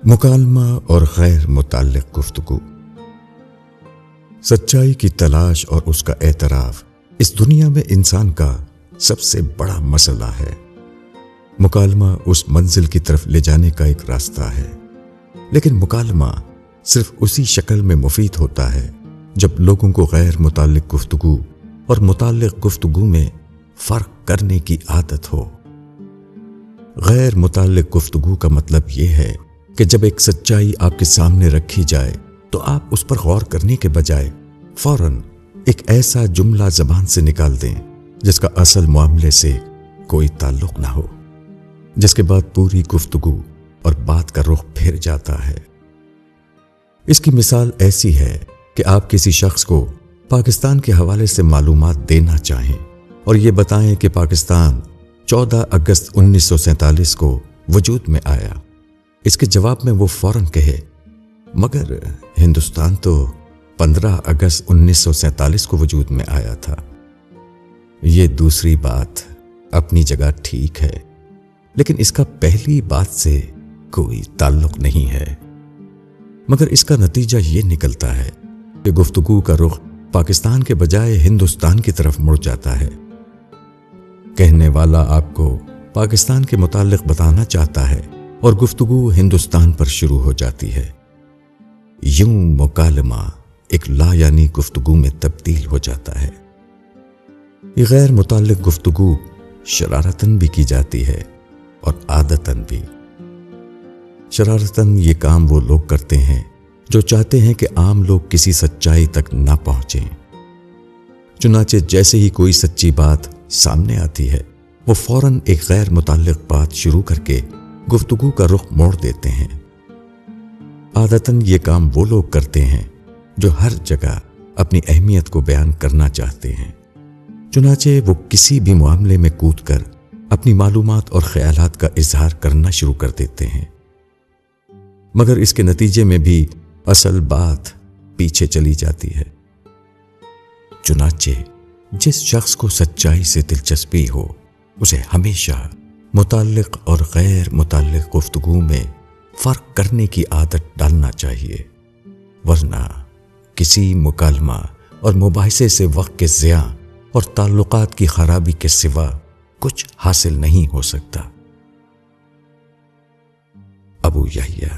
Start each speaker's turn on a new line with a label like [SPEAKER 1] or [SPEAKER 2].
[SPEAKER 1] مکالمہ اور غیر متعلق گفتگو۔ سچائی کی تلاش اور اس کا اعتراف اس دنیا میں انسان کا سب سے بڑا مسئلہ ہے۔ مکالمہ اس منزل کی طرف لے جانے کا ایک راستہ ہے، لیکن مکالمہ صرف اسی شکل میں مفید ہوتا ہے جب لوگوں کو غیر متعلق گفتگو اور متعلق گفتگو میں فرق کرنے کی عادت ہو۔ غیر متعلق گفتگو کا مطلب یہ ہے کہ جب ایک سچائی آپ کے سامنے رکھی جائے تو آپ اس پر غور کرنے کے بجائے فوراً ایک ایسا جملہ زبان سے نکال دیں جس کا اصل معاملے سے کوئی تعلق نہ ہو، جس کے بعد پوری گفتگو اور بات کا رخ پھر جاتا ہے۔ اس کی مثال ایسی ہے کہ آپ کسی شخص کو پاکستان کے حوالے سے معلومات دینا چاہیں اور یہ بتائیں کہ پاکستان 14 اگست 1947 کو وجود میں آیا۔ اس کے جواب میں وہ فوراً کہے، مگر ہندوستان تو 15 اگست 1947 کو وجود میں آیا تھا۔ یہ دوسری بات اپنی جگہ ٹھیک ہے، لیکن اس کا پہلی بات سے کوئی تعلق نہیں ہے۔ مگر اس کا نتیجہ یہ نکلتا ہے کہ گفتگو کا رخ پاکستان کے بجائے ہندوستان کی طرف مڑ جاتا ہے۔ کہنے والا آپ کو پاکستان کے متعلق بتانا چاہتا ہے اور گفتگو ہندوستان پر شروع ہو جاتی ہے۔ یوں مکالمہ ایک لا یعنی گفتگو میں تبدیل ہو جاتا ہے۔ یہ غیر متعلق گفتگو شرارتاً بھی کی جاتی ہے اور عادتاً بھی۔ شرارتاً یہ کام وہ لوگ کرتے ہیں جو چاہتے ہیں کہ عام لوگ کسی سچائی تک نہ پہنچیں۔ چنانچہ جیسے ہی کوئی سچی بات سامنے آتی ہے، وہ فوراً ایک غیر متعلق بات شروع کر کے گفتگو کا رخ موڑ دیتے ہیں۔ عادتاً یہ کام وہ لوگ کرتے ہیں جو ہر جگہ اپنی اہمیت کو بیان کرنا چاہتے ہیں، چنانچہ وہ کسی بھی معاملے میں کود کر اپنی معلومات اور خیالات کا اظہار کرنا شروع کر دیتے ہیں، مگر اس کے نتیجے میں بھی اصل بات پیچھے چلی جاتی ہے۔ چنانچہ جس شخص کو سچائی سے دلچسپی ہو، اسے ہمیشہ متعلق اور غیر متعلق گفتگو میں فرق کرنے کی عادت ڈالنا چاہیے، ورنہ کسی مکالمہ اور مباحثے سے وقت کے ضیاع اور تعلقات کی خرابی کے سوا کچھ حاصل نہیں ہو سکتا۔ ابو یحییٰ